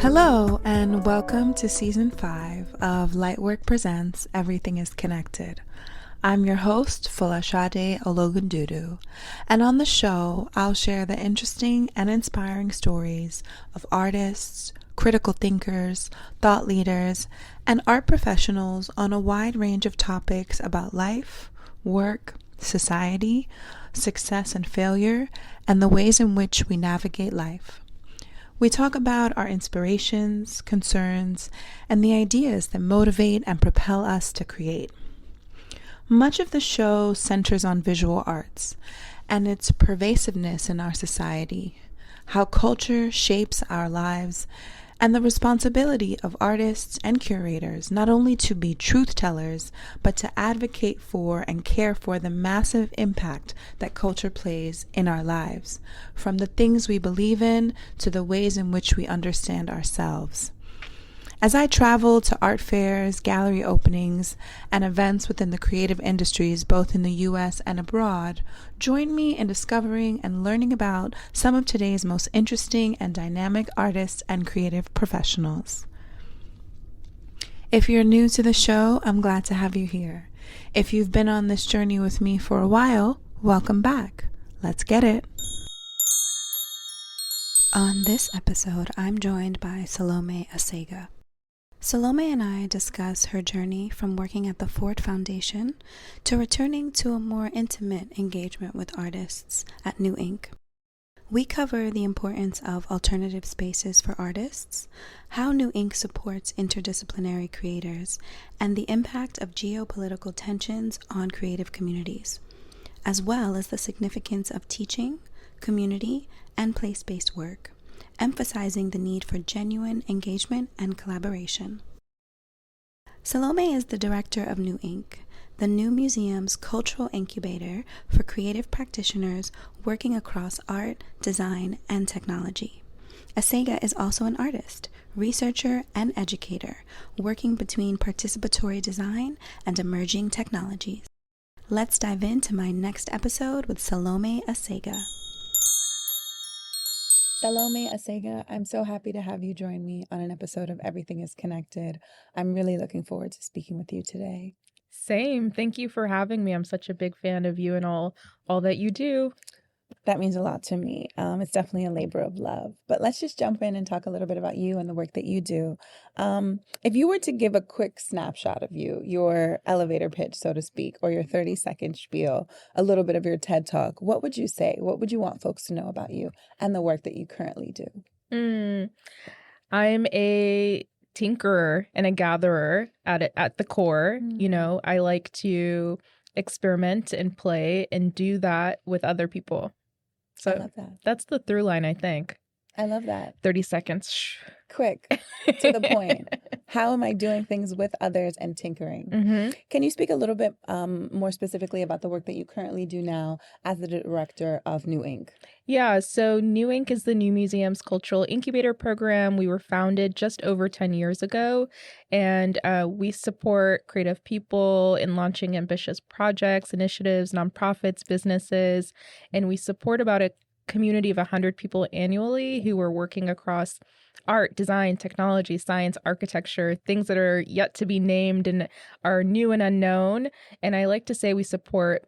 Hello, and welcome to Season 5 of Lightwork Presents Everything is Connected. I'm your host, Folasade Ologundudu, and on the show, I'll share the interesting and inspiring stories of artists, critical thinkers, thought leaders, and art professionals on a wide range of topics about life, work, society, success and failure, and the ways in which we navigate life. We talk about our inspirations, concerns, and the ideas that motivate and propel us to create. Much of the show centers on visual arts and its pervasiveness in our society, how culture shapes our lives, and the responsibility of artists and curators not only to be truth tellers, but to advocate for and care for the massive impact that culture plays in our lives, from the things we believe in to the ways in which we understand ourselves. As I travel to art fairs, gallery openings, and events within the creative industries, both in the U.S. and abroad, join me in discovering and learning about some of today's most interesting and dynamic artists and creative professionals. If you're new to the show, I'm glad to have you here. If you've been on this journey with me for a while, welcome back. Let's get it. On this episode, I'm joined by Salome Asega. Salome and I discuss her journey from working at the Ford Foundation to returning to a more intimate engagement with artists at New Ink. We cover the importance of alternative spaces for artists, how New Ink supports interdisciplinary creators, and the impact of geopolitical tensions on creative communities, as well as the significance of teaching, community, and place-based work, emphasizing the need for genuine engagement and collaboration. Salome is the director of New Ink, the new museum's cultural incubator for creative practitioners working across art, design, and technology. Asega is also an artist, researcher, and educator, working between participatory design and emerging technologies. Let's dive into my next episode with Salome Asega. Salome Asega, I'm so happy to have you join me on an episode of Everything is Connected. I'm really looking forward to speaking with you today. Same. Thank you for having me. I'm such a big fan of you and all that you do. That means a lot to me. It's definitely a labor of love. But let's just jump in and talk a little bit about you and the work that you do. If you were to give a quick snapshot of you, your elevator pitch, so to speak, or your 30-second spiel, a little bit of your TED Talk, what would you say? What would you want folks to know about you and the work that you currently do? I'm a tinkerer and a gatherer at the core. You know, I like to experiment and play and do that with other people. So I love that. That's the through line, I think. I love that. 30 seconds. Quick, to the point. How am I doing things with others and tinkering? Mm-hmm. Can you speak a little bit more specifically about the work that you currently do now as the director of New Ink? Yeah, so New Ink is the new museum's cultural incubator program. We were founded just over 10 years ago, and we support creative people in launching ambitious projects, initiatives, nonprofits, businesses, and we support about a community of 100 people annually who are working across art, design, technology, science, architecture, things that are yet to be named and are new and unknown. And I like to say we support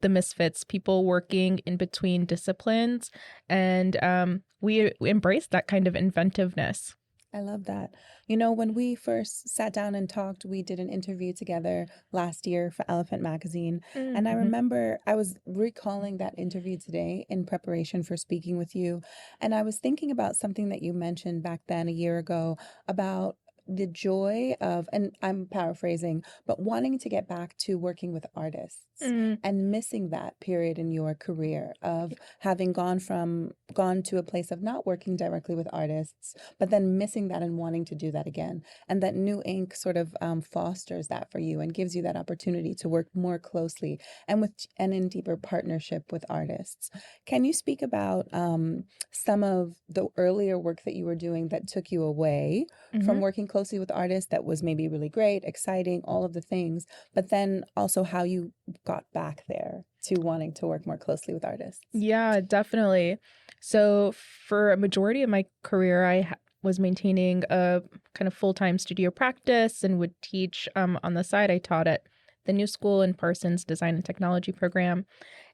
the misfits, people working in between disciplines, and we embrace that kind of inventiveness. I love that. You know, when we first sat down and talked, we did an interview together last year for Elephant Magazine. Mm-hmm. And I remember I was recalling that interview today in preparation for speaking with you. And I was thinking about something that you mentioned back then a year ago about the joy of, and I'm paraphrasing, but wanting to get back to working with artists and missing that period in your career of having gone to a place of not working directly with artists, but then missing that and wanting to do that again. And that New Ink sort of fosters that for you and gives you that opportunity to work more closely and in deeper partnership with artists. Can you speak about some of the earlier work that you were doing that took you away from working closely with artists that was maybe really great, exciting, all of the things, but then also how you got back there to wanting to work more closely with artists? Yeah, definitely. So for a majority of my career, was maintaining a kind of full-time studio practice and would teach on the side. I taught at the New School in Parsons Design and Technology program.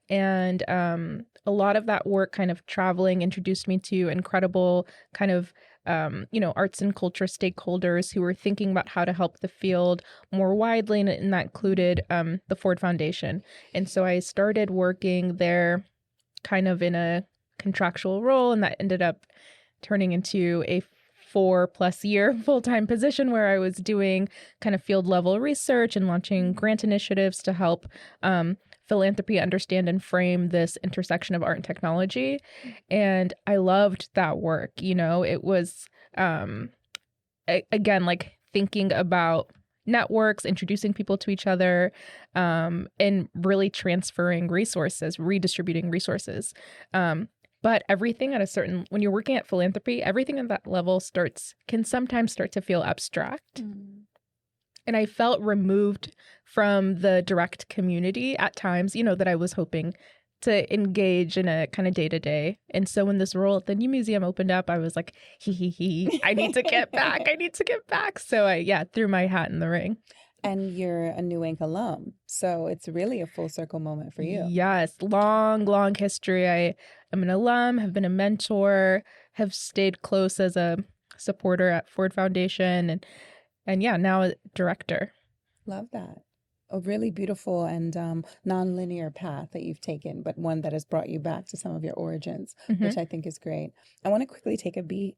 And a lot of that work kind of traveling introduced me to incredible kind of, arts and culture stakeholders who were thinking about how to help the field more widely. And that included the Ford Foundation. And so I started working there kind of in a contractual role, and that ended up turning into a 4+ year full-time position where I was doing kind of field level research and launching grant initiatives to help philanthropy understand and frame this intersection of art and technology. And I loved that work. It was, again, like thinking about networks, introducing people to each other, and really transferring resources, redistributing resources. But everything when you're working at philanthropy, everything at that level can sometimes start to feel abstract. And I felt removed from the direct community at times, that I was hoping to engage in a kind of day-to-day. And so when this role at the new museum opened up, I was like, I need to get back. So I threw my hat in the ring. And you're a New Ink alum, so it's really a full circle moment for you. Yes, long history. I am an alum, have been a mentor, have stayed close as a supporter at Ford Foundation, and now a director. Love that. A really beautiful and non-linear path that you've taken, but one that has brought you back to some of your origins, which I think is great. I want to quickly take a beat.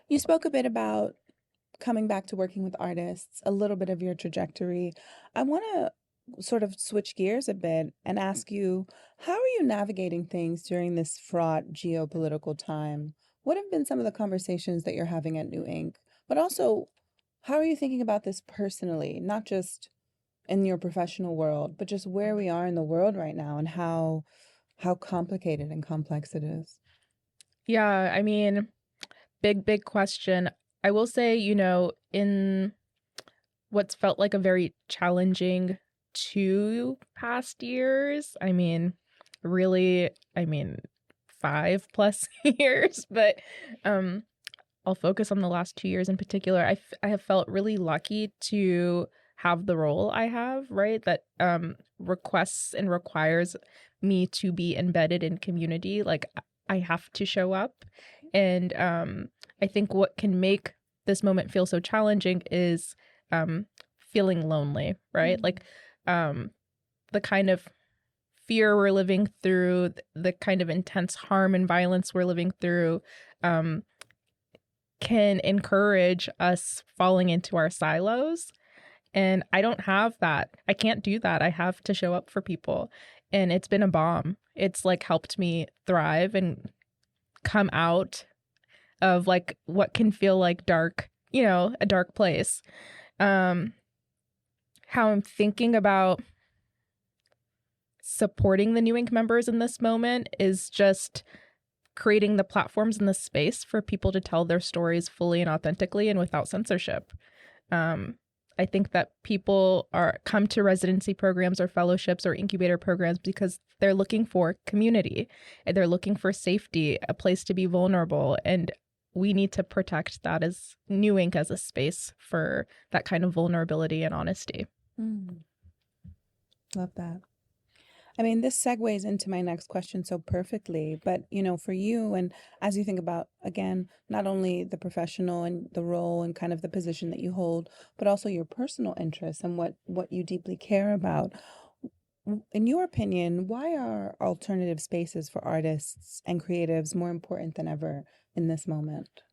You spoke a bit about coming back to working with artists, a little bit of your trajectory. I want to sort of switch gears a bit and ask you, how are you navigating things during this fraught geopolitical time? What have been some of the conversations that you're having at New Ink? But also, how are you thinking about this personally, not just in your professional world, but just where we are in the world right now and how complicated and complex it is? Yeah, I mean, big question. I will say, in what's felt like a very challenging 2 past years, 5+ years, but I'll focus on the last 2 years in particular. I have felt really lucky to have the role I have, right? That requests and requires me to be embedded in community. Like I have to show up. And I think what can make this moment feel so challenging is feeling lonely, right? Like the kind of fear we're living through, the kind of intense harm and violence we're living through can encourage us falling into our silos. And I don't have that. I can't do that. I have to show up for people. And it's been a bomb. It's like helped me thrive and come out of like what can feel like dark, a dark place. How I'm thinking about supporting the New Ink members in this moment is just creating the platforms and the space for people to tell their stories fully and authentically and without censorship. I think that people come to residency programs or fellowships or incubator programs because they're looking for community and they're looking for safety, a place to be vulnerable. And we need to protect that as New Ink as a space for that kind of vulnerability and honesty. Love that. This segues into my next question so perfectly, but, for you, and as you think about, again, not only the professional and the role and kind of the position that you hold, but also your personal interests and what you deeply care about. In your opinion, why are alternative spaces for artists and creatives more important than ever in this moment?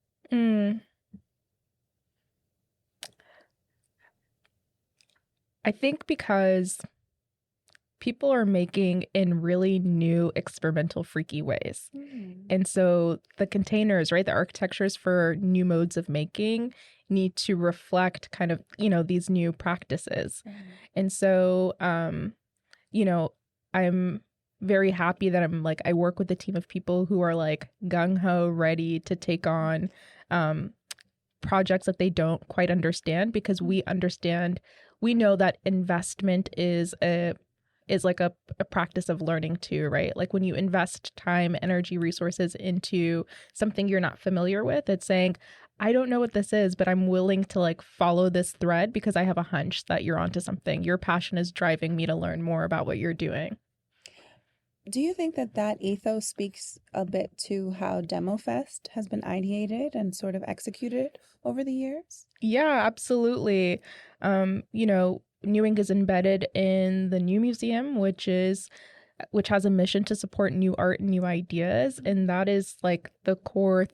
I think because people are making in really new, experimental, freaky ways. And so the containers, right, the architectures for new modes of making need to reflect kind of, these new practices. And so, I'm very happy that I work with a team of people who are like gung-ho ready to take on projects that they don't quite understand, because we know that investment is is like a practice of learning too, right? Like when you invest time, energy, resources into something you're not familiar with, it's saying, I don't know what this is, but I'm willing to like follow this thread because I have a hunch that you're onto something. Your passion is driving me to learn more about what you're doing. Do you think that ethos speaks a bit to how DemoFest has been ideated and sort of executed over the years? Yeah, absolutely. New Ink is embedded in the New Museum, which has a mission to support new art and new ideas, and that is like the core,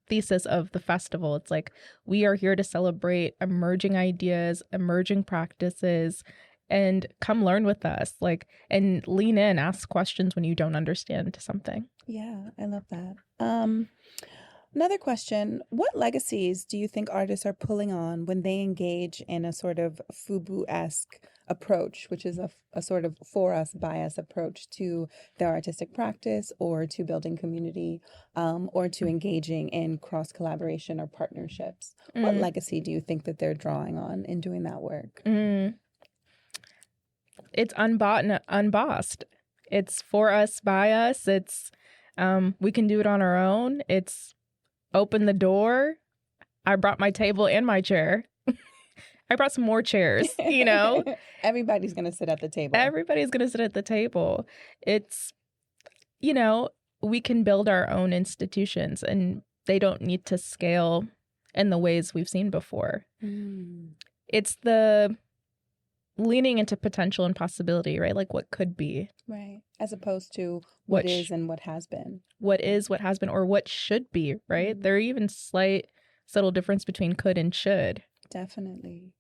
thesis of the festival. It's like we are here to celebrate emerging ideas, emerging practices, and come learn with us, like, and lean in, ask questions when you don't understand something. Yeah, I love that. Another question, what legacies do you think artists are pulling on when they engage in a sort of FUBU-esque approach, which is a sort of for us, by us approach to their artistic practice or to building community or to engaging in cross collaboration or partnerships? What legacy do you think that they're drawing on in doing that work? It's unbought and unbossed. It's for us, by us. It's we can do it on our own. It's open the door. I brought my table and my chair. I brought some more chairs, Everybody's going to sit at the table. Everybody's going to sit at the table. It's, we can build our own institutions and they don't need to scale in the ways we've seen before. It's the leaning into potential and possibility, right? Like what could be. Right. As opposed to what is and what has been. What is, what has been, or what should be, right? There are even slight, subtle difference between could and should. Definitely.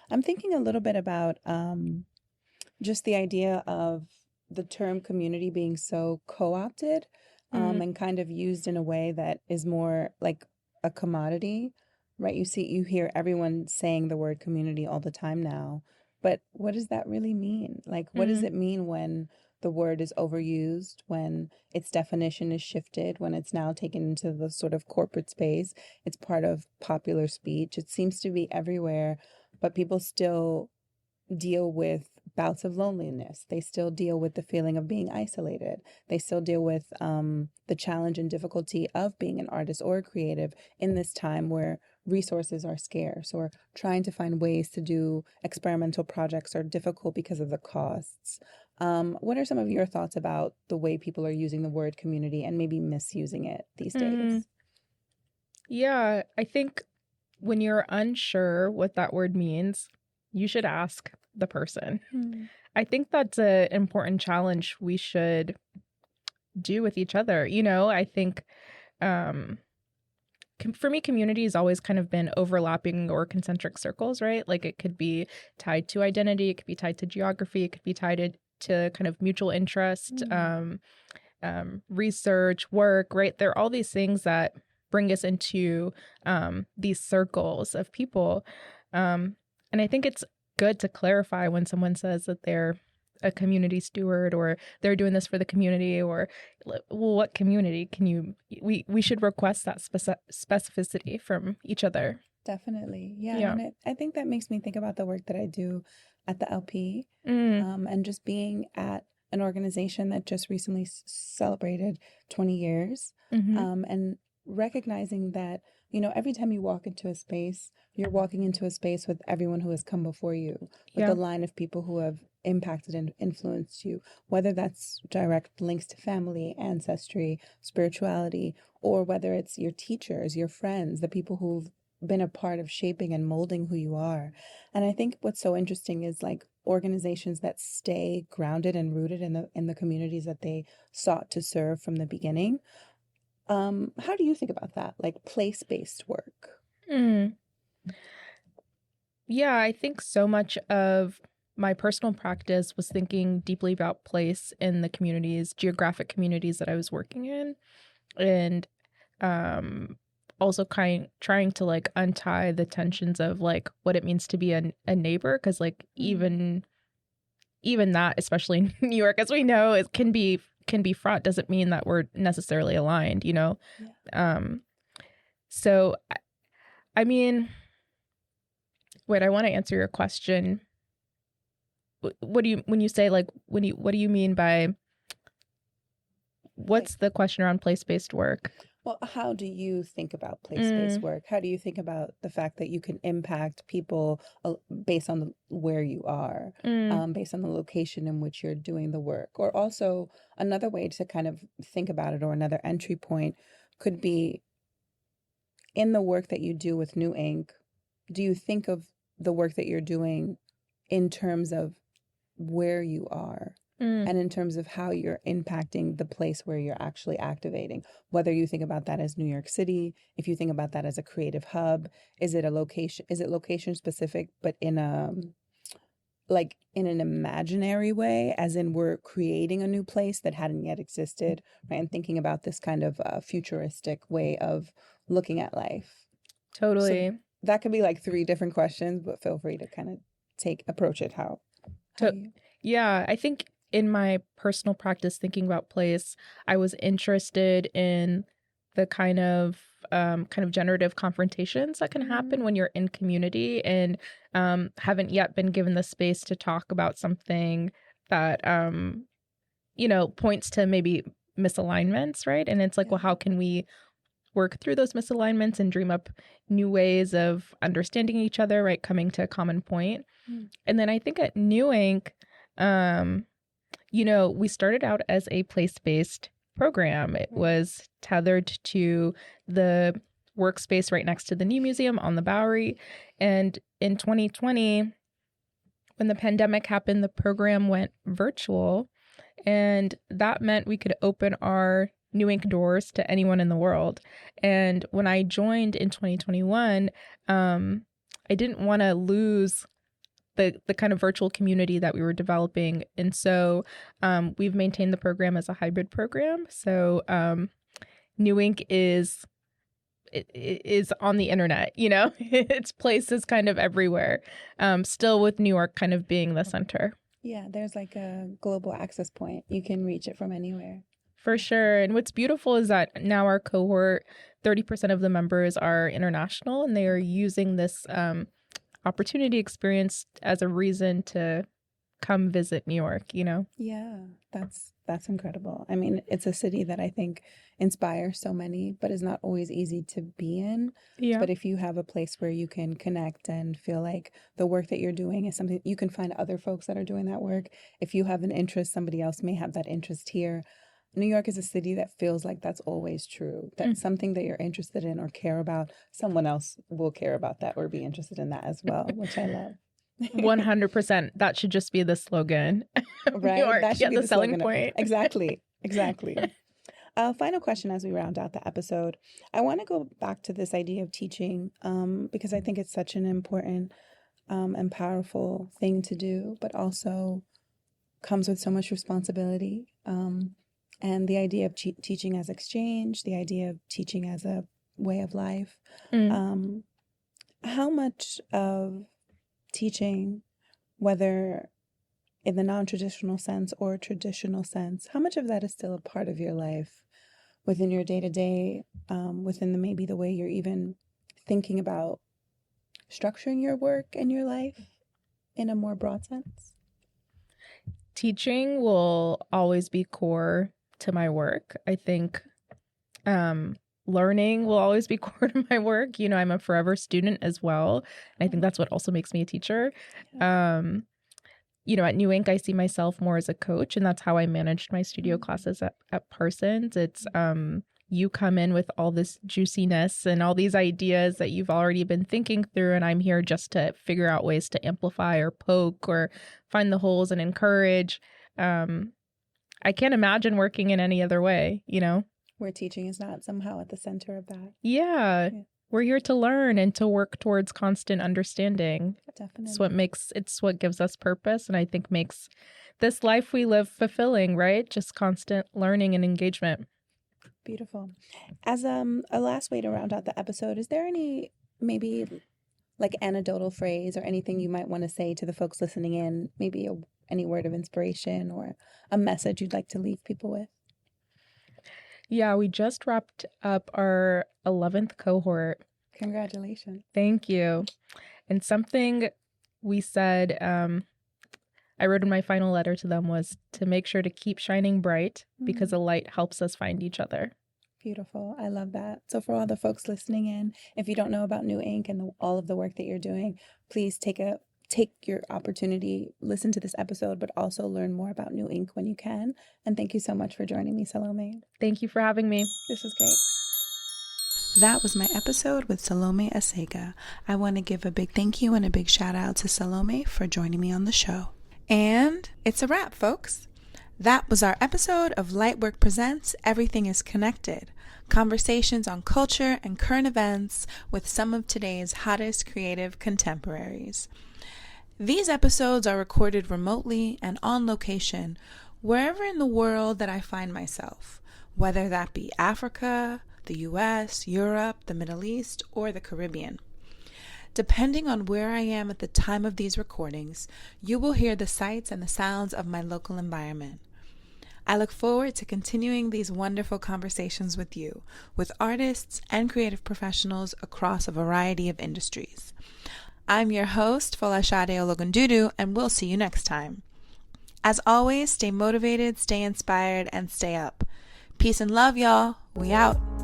I'm thinking a little bit about just the idea of the term community being so co-opted and kind of used in a way that is more like a commodity, right? You hear everyone saying the word community all the time now, but what does that really mean? Like, what does it mean when the word is overused, when its definition is shifted, when it's now taken into the sort of corporate space? It's part of popular speech. It seems to be everywhere, but people still deal with bouts of loneliness. They still deal with the feeling of being isolated. They still deal with the challenge and difficulty of being an artist or a creative in this time where resources are scarce, or trying to find ways to do experimental projects are difficult because of the costs. What are some of your thoughts about the way people are using the word community and maybe misusing it these days? Yeah, I think when you're unsure what that word means, you should ask the person. I think that's an important challenge we should do with each other. I think for me, community has always kind of been overlapping or concentric circles, right? Like it could be tied to identity, it could be tied to geography, it could be tied to kind of mutual interest, research, work, right? There are all these things that bring us into these circles of people. And I think it's good to clarify when someone says that they're a community steward or they're doing this for the community, or, well, what community we should request that specificity from each other. Definitely. Yeah. And I think that makes me think about the work that I do at the LP and just being at an organization that just recently celebrated 20 years and recognizing that, every time you walk into a space, you're walking into a space with everyone who has come before you, with the line of people who have impacted and influenced you, whether that's direct links to family, ancestry, spirituality, or whether it's your teachers, your friends, the people who've been a part of shaping and molding who you are. And I think what's so interesting is like organizations that stay grounded and rooted in the communities that they sought to serve from the beginning. How do you think about that? Like place-based work? Yeah, I think so much of my personal practice was thinking deeply about place in the communities, geographic communities that I was working in, and also trying to like untie the tensions of like what it means to be a neighbor, because like even that, especially in New York, as we know, it can be fraught. Doesn't mean that we're necessarily aligned, So I mean, wait, I want to answer your question what do you, when you say like, what do you mean by, what's the question around place-based work? Well, how do you think about place-based work? How do you think about the fact that you can impact people based on where you are, based on the location in which you're doing the work? Or also another way to kind of think about it, or another entry point could be in the work that you do with New Ink. Do you think of the work that you're doing in terms of where you are? And in terms of how you're impacting the place where you're actually activating, whether you think about that as New York City, if you think about that as a creative hub, is it location specific, but in an imaginary way, as in we're creating a new place that hadn't yet existed, right? And thinking about this kind of futuristic way of looking at life. Totally. So that could be like 3 different questions, but feel free to kind of approach it how you... Yeah, I think in my personal practice, thinking about place, I was interested in the kind of generative confrontations that can happen when you're in community and haven't yet been given the space to talk about something that points to maybe misalignments, right? And it's like, well, how can we work through those misalignments and dream up new ways of understanding each other, right? Coming to a common point. And then I think at New Ink, we started out as a place-based program. It was tethered to the workspace right next to the new museum on the Bowery. And in 2020, when the pandemic happened, the program went virtual. And that meant we could open our New Ink doors to anyone in the world. And when I joined in 2021, I didn't want to lose the kind of virtual community that we were developing. And so we've maintained the program as a hybrid program. So New Ink is on the internet, its places kind of everywhere, still with New York kind of being the center. Yeah, there's like a global access point. You can reach it from anywhere. For sure. And what's beautiful is that now our cohort, 30% of the members are international, and they are using this opportunity experience as a reason to come visit New York, Yeah, that's incredible. I mean, it's a city that I think inspires so many, but is not always easy to be in. Yeah. But if you have a place where you can connect and feel like the work that you're doing is something, you can find other folks that are doing that work. If you have an interest, somebody else may have that interest here. New York is a city that feels like that's always true, that something that you're interested in or care about, someone else will care about that or be interested in that as well, which I love. 100%. That should just be the slogan. Right? New York, that should be the selling point. Exactly. Final question as we round out the episode. I want to go back to this idea of teaching because I think it's such an important and powerful thing to do, but also comes with so much responsibility. And the idea of teaching as exchange, the idea of teaching as a way of life. How much of teaching, whether in the non-traditional sense or traditional sense, how much of that is still a part of your life within your day-to-day, within maybe the way you're even thinking about structuring your work and your life in a more broad sense? Teaching will always be core to my work. I think learning will always be core to my work. I'm a forever student as well. And I think that's what also makes me a teacher. At New Ink, I see myself more as a coach, and that's how I managed my studio classes at Parsons. It's you come in with all this juiciness and all these ideas that you've already been thinking through, and I'm here just to figure out ways to amplify or poke or find the holes and encourage. I can't imagine working in any other way, Where teaching is not somehow at the center of that. Yeah. We're here to learn and to work towards constant understanding. Definitely. It's what gives us purpose, and I think makes this life we live fulfilling, right? Just constant learning and engagement. Beautiful. As a last way to round out the episode, is there any maybe like anecdotal phrase or anything you might want to say to the folks listening in, maybe any word of inspiration or a message you'd like to leave people with? Yeah, we just wrapped up our 11th cohort. Congratulations. Thank you. And something we said I wrote in my final letter to them was to make sure to keep shining bright because a light helps us find each other. Beautiful. I love that. So for all the folks listening in, if you don't know about New Ink and all of the work that you're doing, please take your opportunity, listen to this episode, but also learn more about New Ink when you can. And thank you so much for joining me, Salome. Thank you for having me. This was great. That was my episode with Salome Asega. I want to give a big thank you and a big shout out to Salome for joining me on the show. And it's a wrap, folks. That was our episode of Lightwork Presents Everything is Connected. Conversations on culture and current events with some of today's hottest creative contemporaries. These episodes are recorded remotely and on location wherever in the world that I find myself, whether that be Africa, the US, Europe, the Middle East, or the Caribbean. Depending on where I am at the time of these recordings, you will hear the sights and the sounds of my local environment. I look forward to continuing these wonderful conversations with you, with artists and creative professionals across a variety of industries. I'm your host, Folasade Ologundudu, and we'll see you next time. As always, stay motivated, stay inspired, and stay up. Peace and love, y'all. We out.